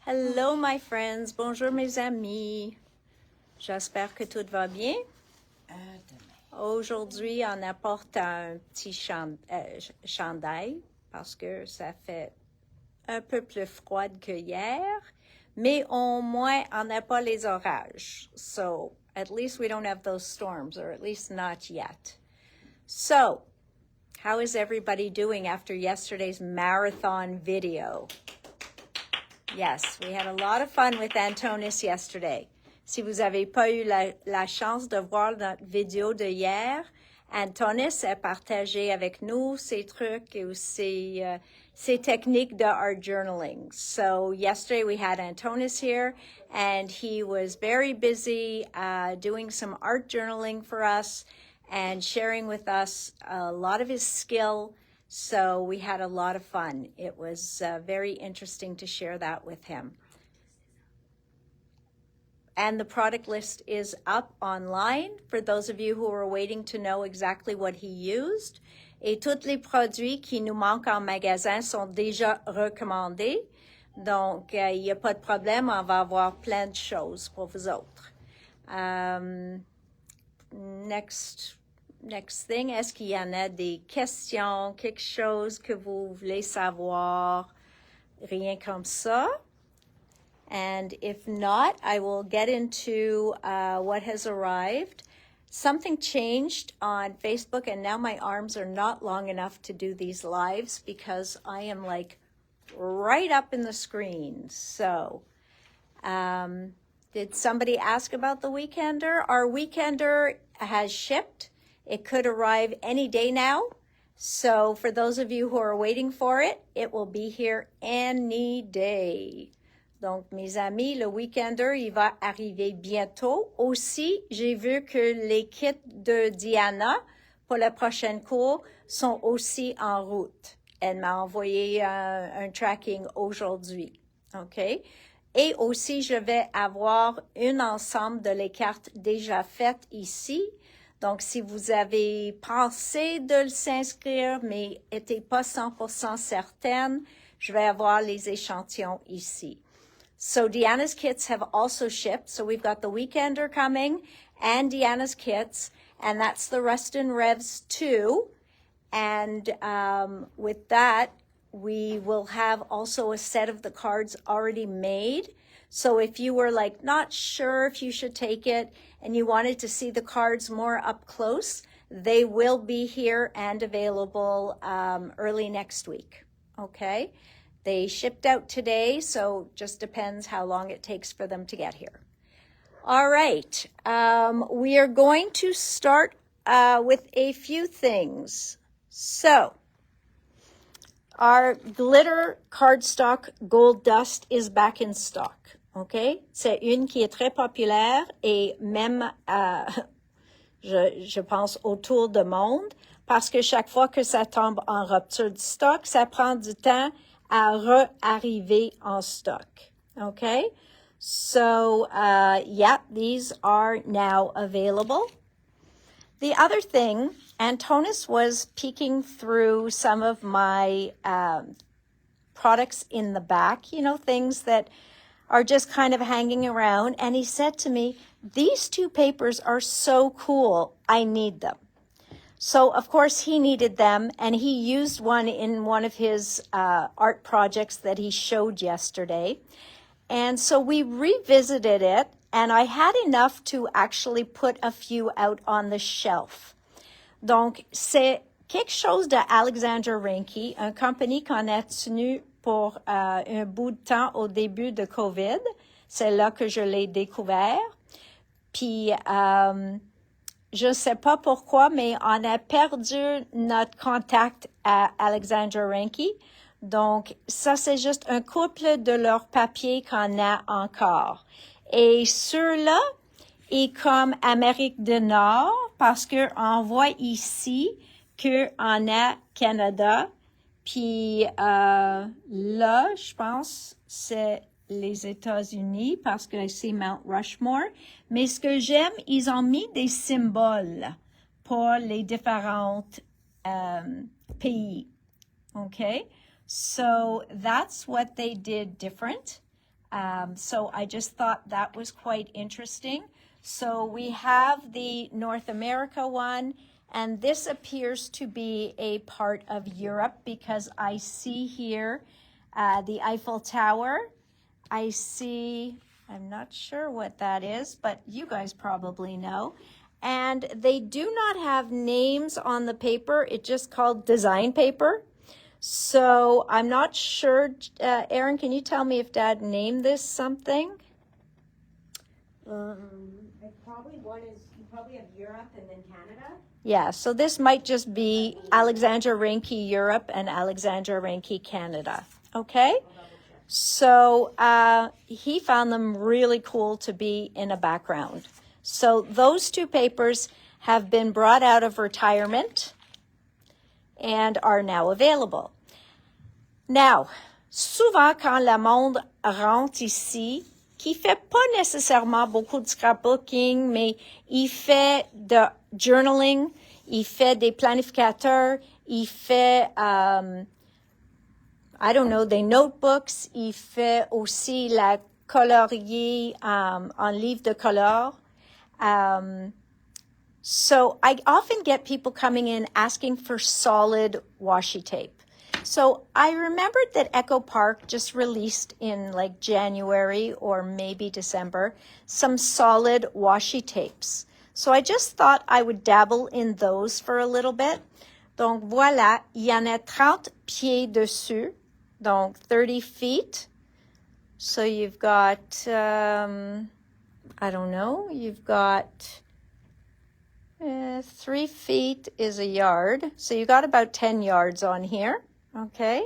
Hello my friends, bonjour mes amis. J'espère que tout va bien. Aujourd'hui, on apporte un petit chandail parce que ça fait un peu plus froid que hier, mais au moins on n'a pas les orages. So at least we don't have those storms, or at least not yet. So, how is everybody doing after yesterday's marathon video? Yes, we had a lot of fun with Antonis yesterday. Si vous n'avez pas eu la chance de voir notre vidéo de hier, Antonis a partagé avec nous ses trucs et ses techniques de art journaling. So yesterday we had Antonis here, and he was very busy doing some art journaling for us and sharing with us a lot of his skill. So we had a lot of fun. It was very interesting to share that with him. And the product list is up online for those of you who are waiting to know exactly what he used. Et tous les produits qui nous manquent en magasin sont déjà recommandés. Donc, il n'y a pas de problème, on va avoir plein de choses pour vous autres. Next thing, est-ce qu'il y en a des questions, quelque chose que vous voulez savoir? Rien comme ça. And if not, I will get into what has arrived. Something changed on Facebook, and now my arms are not long enough to do these lives because I am like right up in the screen. So, did somebody ask about the Weekender? Our Weekender has shipped. It could arrive any day now. So for those of you who are waiting for it, it will be here any day. Donc, mes amis, le Weekender, il va arriver bientôt. Aussi, j'ai vu que les kits de Diana pour la prochaine cours sont aussi en route. Elle m'a envoyé un tracking aujourd'hui. OK? Et aussi, je vais avoir un ensemble de les cartes déjà faites ici. Donc, si vous avez pensé de s'inscrire, mais n'étiez pas 100% certaine, je vais avoir les échantillons ici. So, Deanna's kits have also shipped. So, we've got the Weekender coming and Deanna's kits, and that's the Rustin Revs 2. And with that, we will have also a set of the cards already made. So if you were like not sure if you should take it and you wanted to see the cards more up close, they will be here and available early next week. Okay? They shipped out today, so just depends how long it takes for them to get here. All right. We are going to start with a few things. So, our glitter cardstock Gold Dust is back in stock. OK? C'est une qui est très populaire et même, je pense, autour du monde, parce que chaque fois que ça tombe en rupture de stock, ça prend du temps à re-arriver en stock. OK? So, yeah, these are now available. The other thing, Antonis was peeking through some of my products in the back, you know, things that are just kind of hanging around. And he said to me, these two papers are so cool. I need them. So, of course, he needed them, and he used one in one of his art projects that he showed yesterday. And so we revisited it, and I had enough to actually put a few out on the shelf. Donc, c'est quelque chose de Alexander Rinke, une compagnie qu'on a tenue pour un bout de temps au début de COVID. C'est là que je l'ai découvert. Puis, je ne sais pas pourquoi, mais on a perdu notre contact à Alexander Rinke. Donc, ça, c'est juste un couple de leurs papiers qu'on a encore. Et ceux-là, et comme Amérique du Nord, parce qu'on voit ici qu'on a Canada, puis là, je pense, c'est les États-Unis, parce que c'est Mount Rushmore. Mais ce que j'aime, ils ont mis des symboles pour les différents pays. Okay? So that's what they did different. So I just thought that was quite interesting. So we have the North America one, and this appears to be a part of Europe because I see here the Eiffel Tower. I see, I'm not sure what that is, but you guys probably know. And they do not have names on the paper. It's just called design paper. So I'm not sure. Erin, can you tell me if Dad named this something? Probably one is, you probably have Europe and then Canada. Yeah, so this might just be Alexandra Reinke Europe and Alexandra Reinke Canada. Okay? So he found them really cool to be in a background. So those two papers have been brought out of retirement and are now available. Now, souvent quand le monde rentre ici, qui fait pas nécessairement beaucoup de scrapbooking, mais il fait de journaling, il fait des planificateurs, il fait, I don't know, des notebooks, il fait aussi la colorier en livre de couleur. So I often get people coming in asking for solid washi tape. So I remembered that Echo Park just released in like January or maybe December some solid washi tapes. So I just thought I would dabble in those for a little bit. Donc voilà, il y en a 30 pieds dessus, donc 30 feet. So you've got, I don't know, you've got 3 feet is a yard. So you got about 10 yards on here. OK.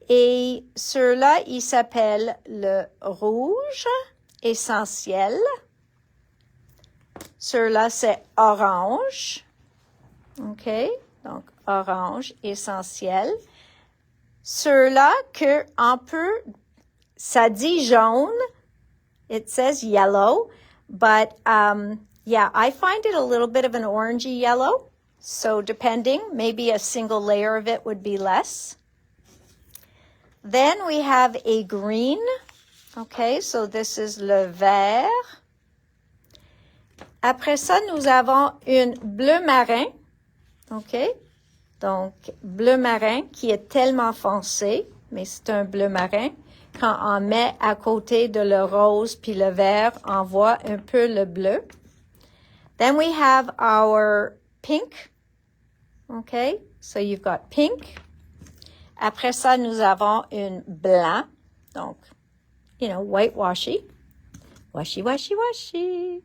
Et ceux-là, il s'appelle le rouge essentiel. Ceux-là, c'est orange. OK. Donc, orange essentiel. Ceux-là que on peut, ça dit jaune. It says yellow. But, yeah, I find it a little bit of an orangey yellow. So depending, maybe a single layer of it would be less. Then we have a green. Okay, so this is le vert. Après ça, nous avons une bleu marin. OK, donc bleu marin qui est tellement foncé, mais c'est un bleu marin. Quand on met à côté de le rose puis le vert, on voit un peu le bleu. Then we have our pink. Okay, so you've got pink. Après ça, nous avons une blanc. Donc, you know, white washi. Washi, washi, washi.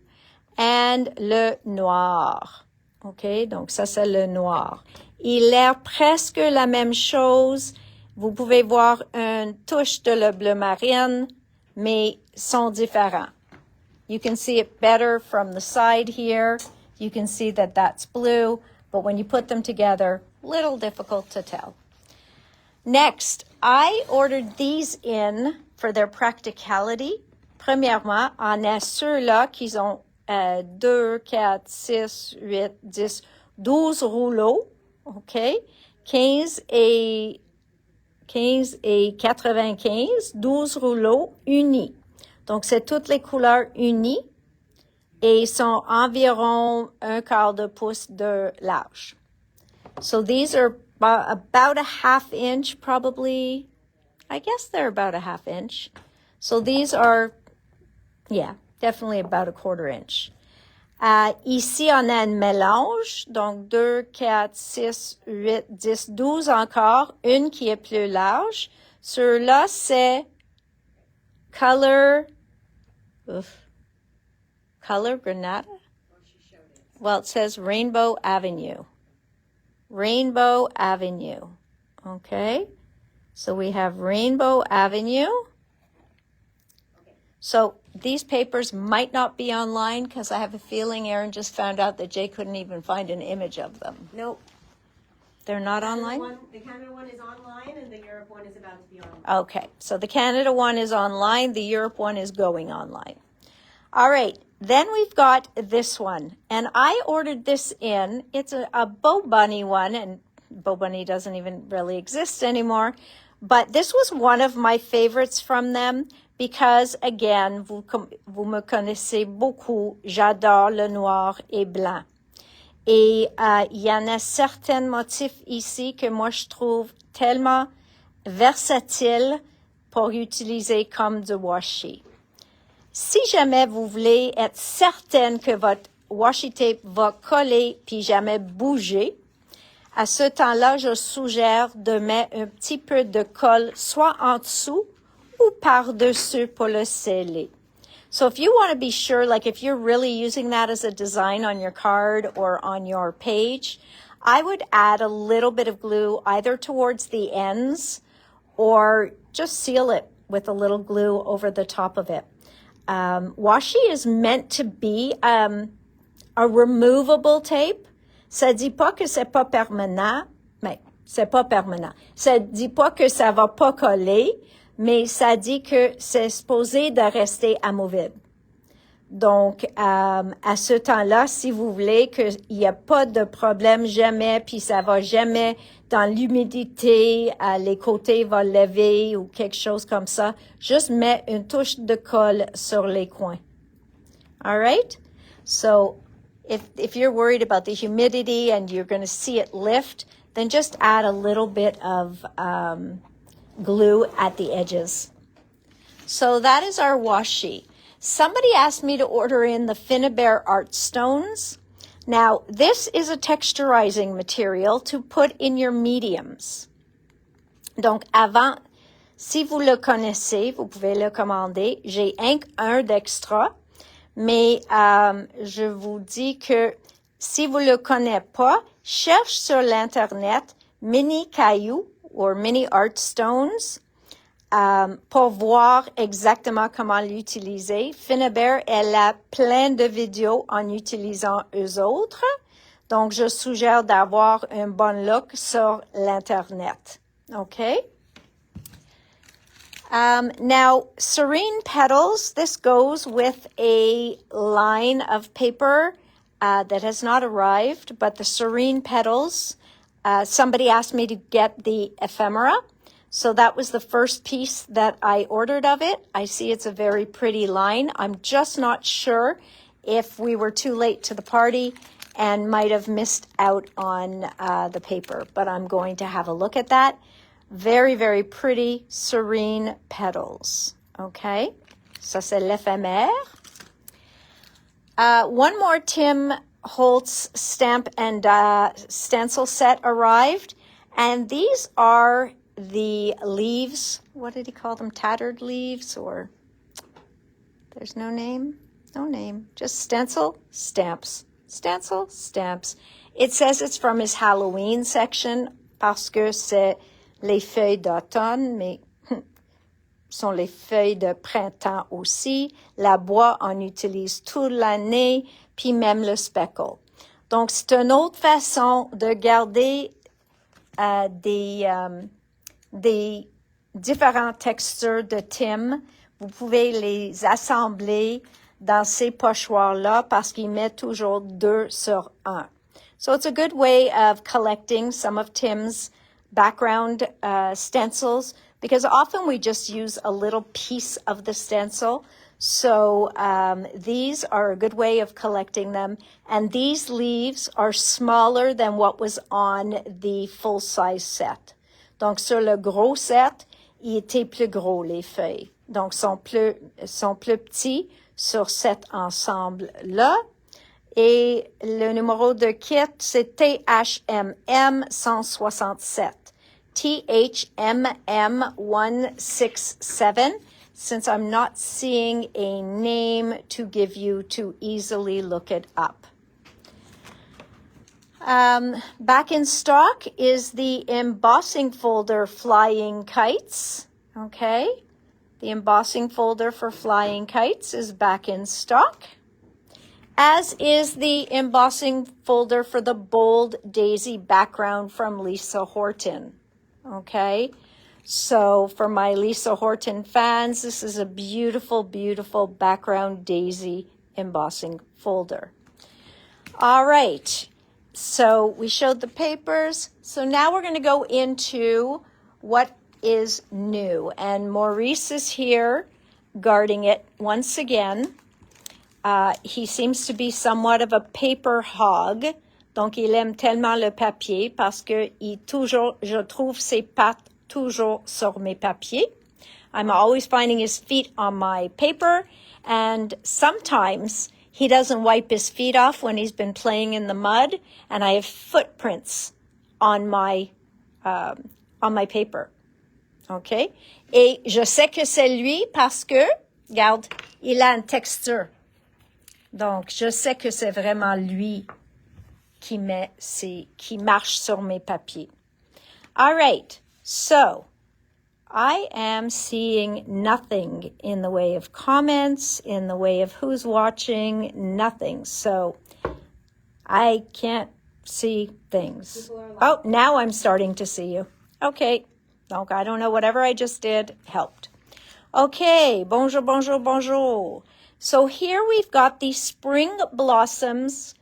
And le noir. Okay, donc ça, c'est le noir. Il a l'air presque la même chose. Vous pouvez voir une touche de le bleu marine, mais sont différents. You can see it better from the side here. You can see that that's blue, but when you put them together, little difficult to tell. Next, I ordered these in for their practicality. Premièrement, on a ceux-là qui ont 2, 4, 6, 8, 10, 12 rouleaux, OK? 15 et 95, 12 rouleaux unis. Donc, c'est toutes les couleurs unies et ils sont environ 1/4 de pouce de large. So these are about a 1/2 inch, probably. I guess they're about a 1/2 inch. So these are, yeah, definitely about a 1/4 inch. Ici, on a un mélange, donc 2, 4, 6, 8, 10, 12 encore, une qui est plus large. Ceux-là, c'est color Granada? Well, it says Rainbow Avenue. Rainbow Avenue. Okay. So we have Rainbow Avenue. So these papers might not be online because I have a feeling Erin just found out that Jay couldn't even find an image of them. Nope. They're not online? The Canada one is online and the Europe one is about to be online. Okay, so the Canada one is online, the Europe one is going online. All right, then we've got this one, and I ordered this in. It's a Bow Bunny one, and Bow Bunny doesn't even really exist anymore, But this was one of my favorites from them because, again, vous me connaissez beaucoup, j'adore le noir et blanc. Et il y en a certains motifs ici que moi je trouve tellement versatiles pour utiliser comme du washi. Si jamais vous voulez être certaine que votre washi tape va coller puis jamais bouger, à ce temps-là, je suggère de mettre un petit peu de colle soit en dessous ou par-dessus pour le sceller. So if you want to be sure, like if you're really using that as a design on your card or on your page, I would add a little bit of glue either towards the ends or just seal it with a little glue over the top of it. Washi is meant to be a removable tape. Ça dit pas que c'est pas permanent, mais c'est pas permanent. Ça dit pas que ça va pas coller, mais ça dit que c'est supposé de rester amovible. Donc, à ce temps-là, si vous voulez qu'il n'y a pas de problème jamais, puis ça va jamais dans l'humidité, les côtés vont lever ou quelque chose comme ça, juste mets une touche de colle sur les coins. All right? So, if you're worried about the humidity and you're going to see it lift, then just add a little bit of glue at the edges. So that is our washi. Somebody asked me to order in the Finnabair art stones. Now, this is a texturizing material to put in your mediums. Donc, avant, si vous le connaissez, vous pouvez le commander. J'ai un d'extra, mais je vous dis que si vous le connaissez pas, cherche sur l'Internet mini cailloux ou mini art stones pour voir exactement comment l'utiliser. Finnabair, elle a plein de vidéos en utilisant eux autres. Donc, je suggère d'avoir un bon look sur l'Internet. Okay? Now, serene petals, this goes with a line of paper that has not arrived, but the serene petals, somebody asked me to get the ephemera. So that was the first piece that I ordered of it. I see it's a very pretty line. I'm just not sure if we were too late to the party and might have missed out on the paper, but I'm going to have a look at that. Very, very pretty, serene petals. Okay, ça c'est l'éphémère. One more Tim Holtz stamp and stencil set arrived, and these are the leaves. What did he call them? Tattered leaves, or there's no name? No name. Just stencil stamps. Stencil stamps. It says it's from his Halloween section parce que c'est les feuilles d'automne, mais sont les feuilles de printemps aussi. La bois en utilise toute l'année, puis même le speckle. Donc, c'est une autre façon de garder des différentes textures de Tim. Vous pouvez les assembler dans ces pochoirs-là parce qu'il met toujours 2 sur 1. So it's a good way of collecting some of Tim's background stencils, because often we just use a little piece of the stencil. So these are a good way of collecting them. And these leaves are smaller than what was on the full-size set. Donc, sur le gros set, il était plus gros, les feuilles. Donc, sont plus petits sur cet ensemble-là. Et le numéro de kit, c'est THMM 167. THMM 167, since I'm not seeing a name to give you to easily look it up. Back in stock is the embossing folder Flying Kites. Okay, the embossing folder for Flying Kites is back in stock, as is the embossing folder for the Bold Daisy background from Lisa Horton. Okay, so for my Lisa Horton fans, this is a beautiful, beautiful background daisy embossing folder. All right, so we showed the papers. So now we're going to go into what is new. And Maurice is here guarding it once again. He seems to be somewhat of a paper hog. Donc, il aime tellement le papier parce que je trouve ses pattes toujours sur mes papiers. I'm always finding his feet on my paper, and sometimes he doesn't wipe his feet off when he's been playing in the mud, and I have footprints on my paper. OK? Et je sais que c'est lui parce que, regarde, il a une texture. Donc, je sais que c'est vraiment lui qui marche sur mes papiers. All right, so I am seeing nothing in the way of comments, in the way of who's watching, nothing. So I can't see things. Oh, now I'm starting to see you. Okay, donc I don't know, whatever I just did helped. Okay, bonjour, bonjour, bonjour. So here we've got the Spring Blossoms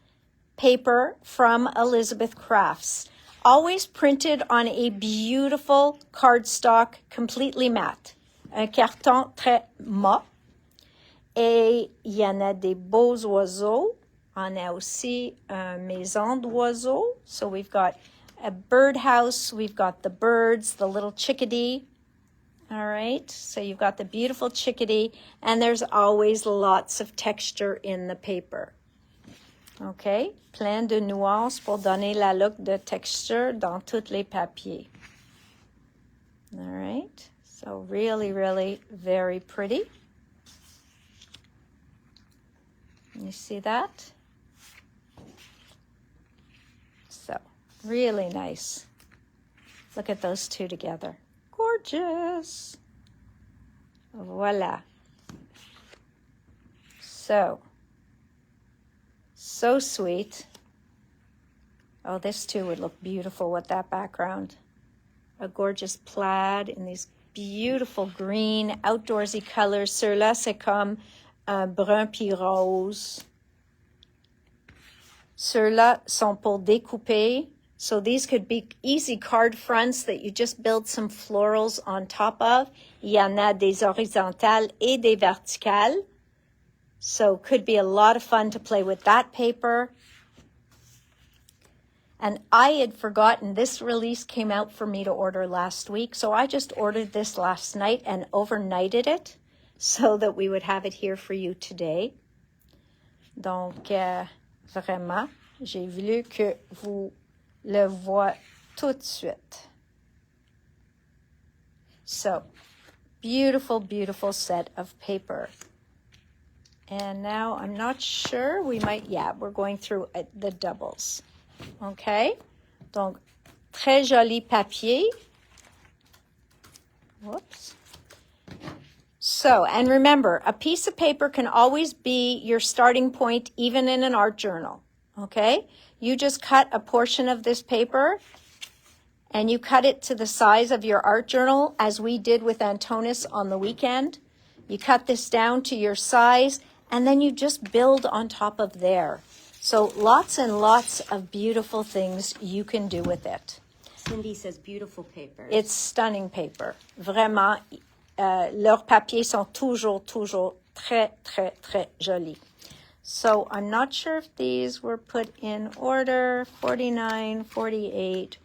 paper from Elizabeth Crafts. Always printed on a beautiful cardstock, completely matte. Un carton très mat. Et il y en a des beaux oiseaux. On a aussi une maison d'oiseaux. So we've got a birdhouse. We've got the birds, the little chickadee. All right. So you've got the beautiful chickadee. And there's always lots of texture in the paper. OK? Plein de nuances pour donner la look de texture dans tous les papiers. All right. So really, really very pretty. You see that? So really nice. Look at those two together. Gorgeous. Voila. So sweet. Oh, this too would look beautiful with that background. A gorgeous plaid in these beautiful green, outdoorsy colors. Ceux-là, c'est comme un brun puis rose. Ceux-là sont pour découper. So these could be easy card fronts that you just build some florals on top of. Il y en a des horizontales et des verticales. So could be a lot of fun to play with that paper. And I had forgotten this release came out for me to order last week. So I just ordered this last night and overnighted it so that we would have it here for you today. Donc, vraiment, j'ai voulu que vous le voyez tout de suite. So, beautiful, beautiful set of paper. And now I'm not sure, we're going through the doubles. Okay? Donc, très joli papier. Whoops. So, and remember, a piece of paper can always be your starting point, even in an art journal. Okay? You just cut a portion of this paper and you cut it to the size of your art journal, as we did with Antonis on the weekend. You cut this down to your size, and then you just build on top of there. So lots and lots of beautiful things you can do with it. Cindy says beautiful paper. It's stunning paper. Vraiment, leurs papiers sont toujours très, très, très jolis. So I'm not sure if these were put in order. 49, 48,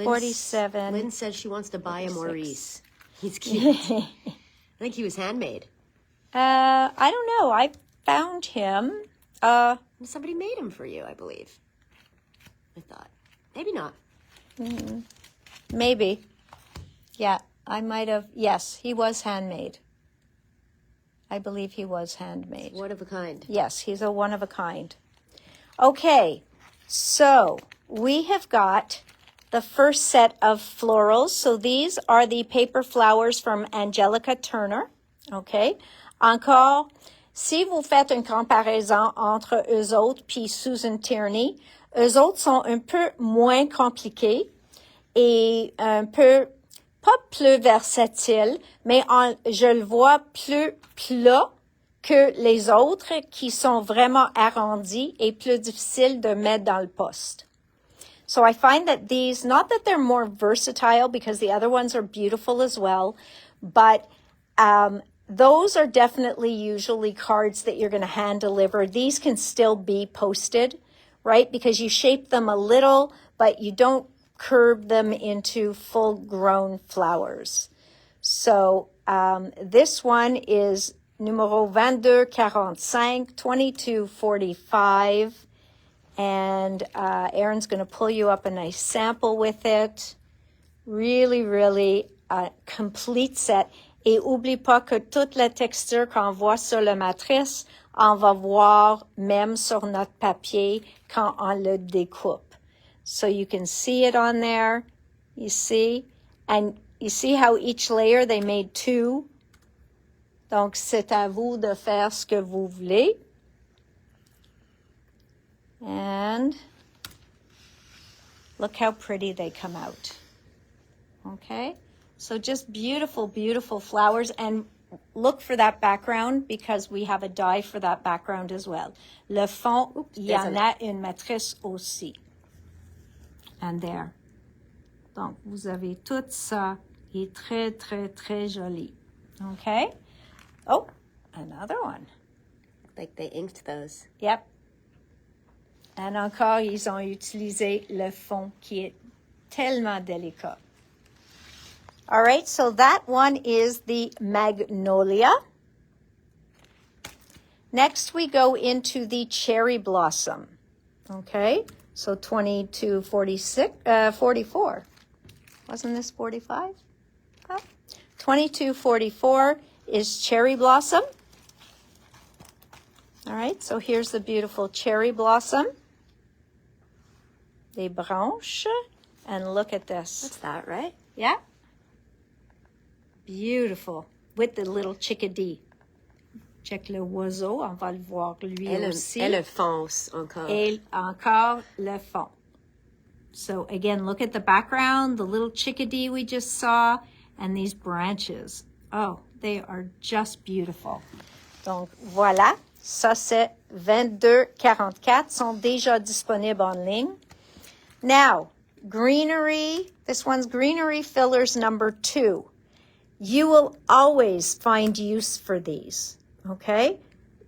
47. Lynn says she wants to buy a Maurice. He's cute. I think he was handmade. I don't know. I found him. Somebody made him for you, I believe. I thought. Maybe not. Maybe. Yeah, I might have. Yes, he was handmade. I believe he was handmade. One of a kind. Yes, he's a one of a kind. Okay, so we have got the first set of florals. So these are the paper flowers from Angelica Turner. Okay. Encore, si vous faites une comparaison entre eux autres puis Susan Tierney, eux autres sont un peu moins compliqués et un peu, pas plus versatiles, mais je le vois plus plat que les autres qui sont vraiment arrondis et plus difficiles de mettre dans le poste. So I find that these, not that they're more versatile because the other ones are beautiful as well, but those are definitely usually cards that you're going to hand deliver. These can still be posted, right? Because you shape them a little, but you don't curve them into full grown flowers. So this one is numero 2245, 2245. And Erin's going to pull you up a nice sample with it. Really, really complete set. Et oublie pas que toute la texture qu'on voit sur la matrice, on va voir même sur notre papier quand on le découpe. So you can see it on there, you see? And you see how each layer they made 2? Donc, c'est à vous de faire ce que vous voulez. And look how pretty they come out. Okay, so just beautiful, beautiful flowers. And look for that background because we have a die for that background as well. Le fond, il y en a une matrice aussi. And there. Donc, vous avez tout ça. Il est très, très, très joli. Okay. Oh, another one. Like they inked those. Yep. Et encore, ils ont utilisé le fond qui est tellement délicat. All right, so that one is the magnolia. Next, we go into the cherry blossom. Okay, so 44. Wasn't this 45? Huh? 2244 is cherry blossom. All right, so here's the beautiful cherry blossom. Des branches. And look at this. That's that, right? Yeah. Beautiful. With the little chickadee. Check le oiseau. On va le voir lui aussi. Et le fond encore. Et encore le fond. So again, look at the background, the little chickadee we just saw, and these branches. Oh, they are just beautiful. Donc voilà. Ça, c'est 2244, sont déjà disponibles en ligne. Now, greenery, this one's greenery fillers number 2. You will always find use for these, okay?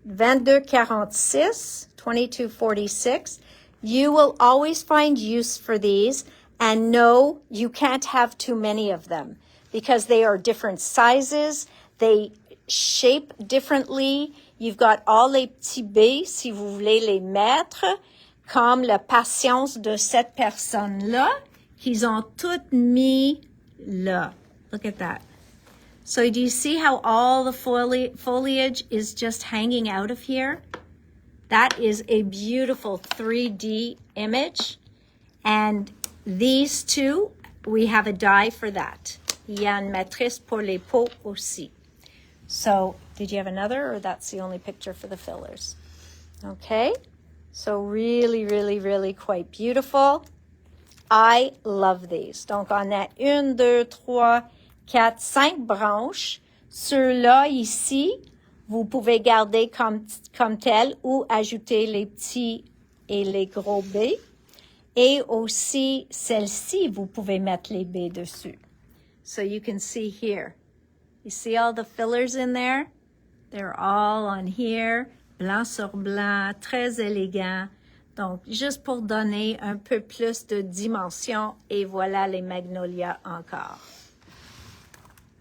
2246, 2246. You will always find use for these, and no, you can't have too many of them because they are different sizes, they shape differently. You've got all les petits baies, si vous voulez les mettre, comme la patience de cette personne-là, qu'ils ont toutes mis là. Look at that. So do you see how all the foliage is just hanging out of here? That is a beautiful 3D image. And these two, we have a die for that. Il y a une matrice pour les pots aussi. So, did you have another, or that's the only picture for the fillers? Okay, so really, really, really quite beautiful. I love these. Donc, on a 1, 2, 3, 4, 5 branches. Ceux-là, ici, vous pouvez garder comme tel ou ajouter les petits et les gros baies. Et aussi, celle-ci, vous pouvez mettre les baies dessus. So, you can see here. You see all the fillers in there? They're all on here, blanc sur blanc, très élégant. Donc, juste pour donner un peu plus de dimension, et voilà les magnolias encore.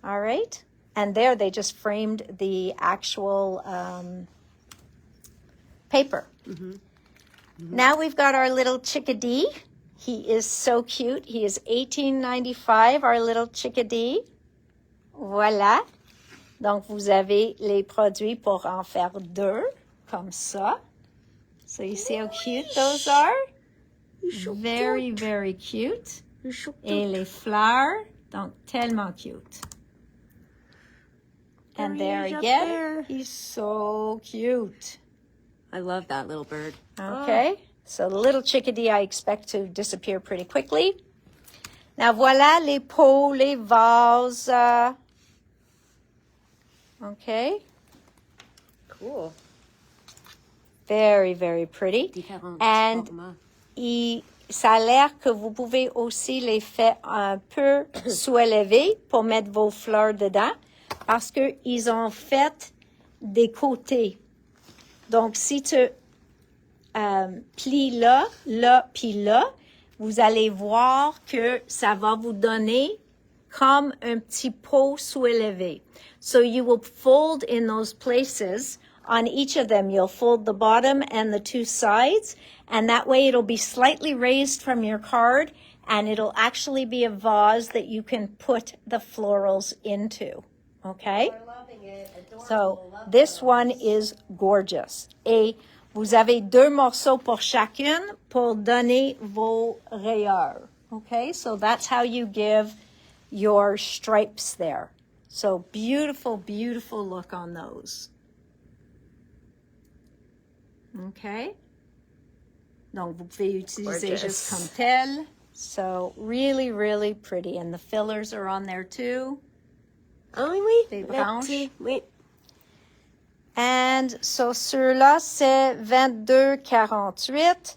All right? And there they just framed the actual paper. Mm-hmm. Mm-hmm. Now we've got our little chickadee. He is so cute. He is $18.95, our little chickadee. Voilà. Donc, vous avez les produits pour en faire 2, comme ça. So you see how cute those are? Very, very cute. Et les fleurs, donc tellement cute. And there again, he's so cute. I love that little bird. Okay, so the little chickadee I expect to disappear pretty quickly. Now voilà les pots, les vases. Okay. Cool. Very, very pretty. Différentes And formes. ça a l'air que vous pouvez aussi les faire un peu sous-élevés pour mettre vos fleurs dedans parce qu'ils ont fait des côtés. Donc, si tu plies là, puis là, vous allez voir que ça va vous donner comme un petit pot sous-élevé. So you will fold in those places. On each of them, you'll fold the bottom and the two sides, and that way it'll be slightly raised from your card, and it'll actually be a vase that you can put the florals into. Okay? So this one is gorgeous. Et vous avez 2 morceaux pour chacune pour donner vos rayures. Okay? So that's how you give your stripes there. So beautiful, beautiful look on those. Okay? Donc, vous pouvez utiliser juste comme tel. So, really, really pretty. And the fillers are on there too. Ah oui, Des branches. Oui. And so, ceux-là, c'est 22,48.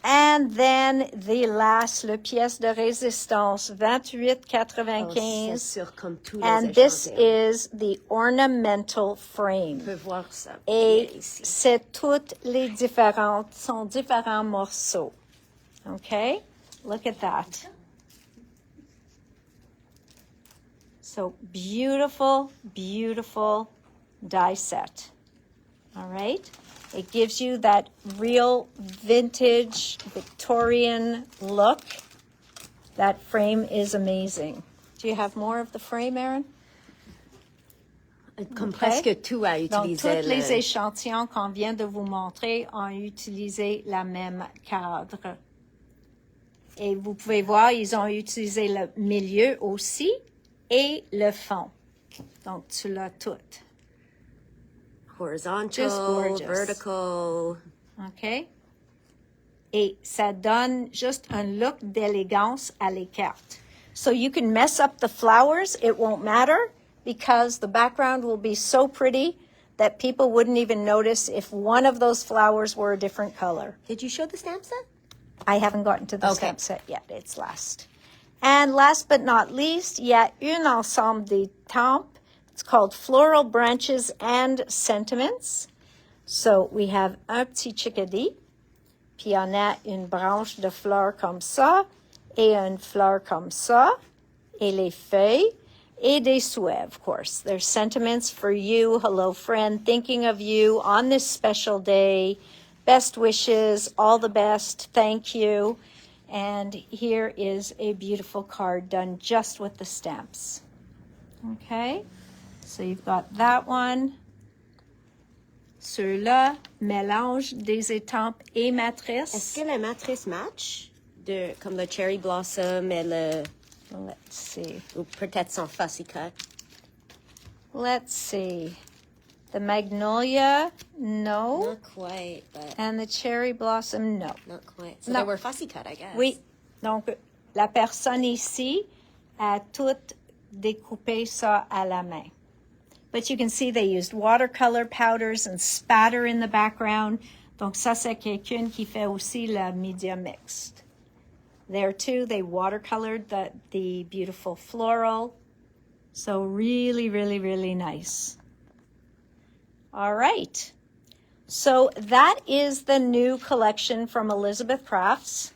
And then the last, le pièce de résistance, 28,95. Sur comme tous les And this échantillons. is the ornamental frame. On peut voir ça Et bien ici. c'est toutes les différentes, sont différents morceaux. Okay? Look at that. So beautiful, beautiful die set. All right? It gives you that real vintage Victorian look. That frame is amazing. Do you have more of the frame, Erin? Comme Okay. presque tout a Donc, utilisé. tous les échantillons qu'on vient de vous montrer ont utilisé la même cadre. Et vous pouvez voir, ils ont utilisé le milieu aussi et le fond. Donc, tu l'as tout. Horizontal, Just gorgeous. vertical. OK? Et ça donne juste un look d'élégance à les cartes. So you can mess up the flowers. It won't matter because the background will be so pretty that people wouldn't even notice if one of those flowers were a different color. Did you show the stamp set? I haven't gotten to the Okay. stamp set yet. It's last. And last but not least, il y a un ensemble d'étampes. It's called Floral Branches and Sentiments. So we have un petit chickadee, puis on a une branche de fleurs comme ça, et une fleur comme ça, et les feuilles, et des souhaits, of course. There's sentiments for you, hello friend, thinking of you on this special day. Best wishes, all the best, thank you. And here is a beautiful card done just with the stamps. Okay, so you've got that one. Ceux-là, mélange des étampes et matrices. Est-ce que la matrice match? Comme le cherry blossom et le... Let's see. Ou peut-être son fussy cut. Let's see. The magnolia, no. Not quite, but... And the cherry blossom, no. Not quite. So No. they were fussy cut, I guess. Oui. Donc, la personne ici a tout découpé ça à la main. But you can see they used watercolor powders and spatter in the background. Donc, ça, c'est quelqu'un qui fait aussi la media mixed. There, too, they watercolored the beautiful floral. So really, really, really nice. All right. So that is the new collection from Elizabeth Crafts.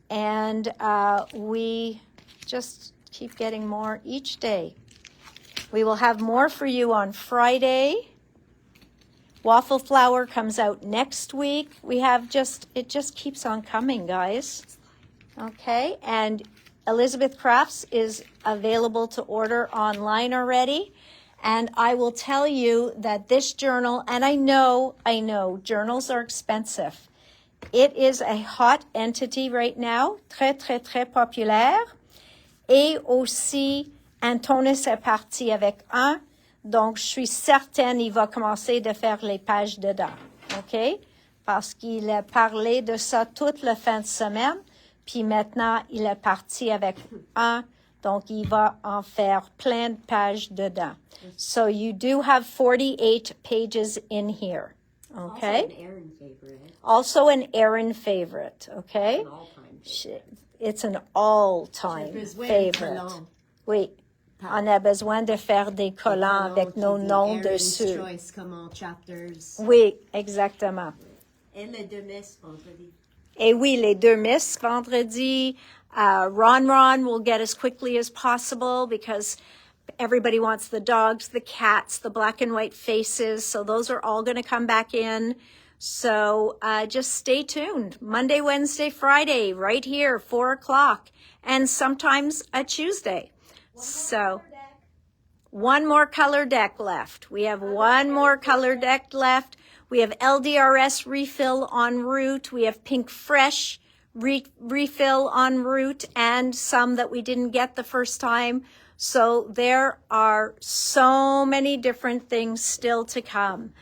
And we just keep getting more each day. We will have more for you on Friday. Waffle flour comes out next week. It just keeps on coming, guys. Okay, and Elizabeth Crafts is available to order online already. And I will tell you that this journal, and I know, journals are expensive. It is a hot entity right now, très, très, très populaire. Et aussi, Antonis est parti avec un, donc je suis certaine il va commencer de faire les pages dedans, OK? Parce qu'il a parlé de ça toute la fin de semaine, puis maintenant il est parti avec un, donc il va en faire plein de pages dedans. So you do have 48 pages in here, Okay. Also an Aaron favorite. Also an Aaron favorite. Okay. An all-time favorite. It's an all-time favorite. Oui. On a besoin de faire des collants avec nos noms dessus. Choice comme en chapters. Oui, exactement. Et les deux Miss vendredi. Et oui, les deux Miss vendredi. Ron will get as quickly as possible because everybody wants the dogs, the cats, the black and white faces. So those are all going to come back in. So just stay tuned. Monday, Wednesday, Friday, right here, 4 o'clock. And sometimes a Tuesday. So one more color deck left. We have one more color deck left. We have LDRS refill en route. We have Pink Fresh refill en route and some that we didn't get the first time. So there are so many different things still to come.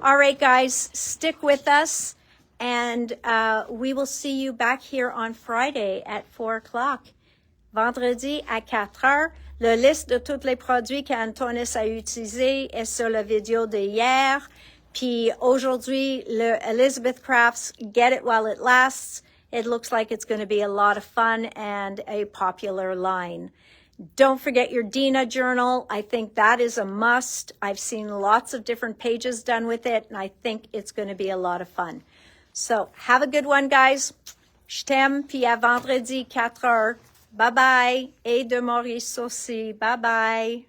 All right, guys, stick with us. And we will see you back here on Friday at 4 o'clock. Vendredi à 4 heures. La liste de tous les produits qu'Antonis a utilisés est sur la vidéo de hier. Puis aujourd'hui, le Elizabeth Crafts Get It While It Lasts. It looks like it's going to be a lot of fun and a popular line. Don't forget your Dina journal. I think that is a must. I've seen lots of different pages done with it, and I think it's going to be a lot of fun. So have a good one, guys. Je t'aime, puis à vendredi, 4 heures. Bye-bye. Et de Maurice aussi. Bye-bye.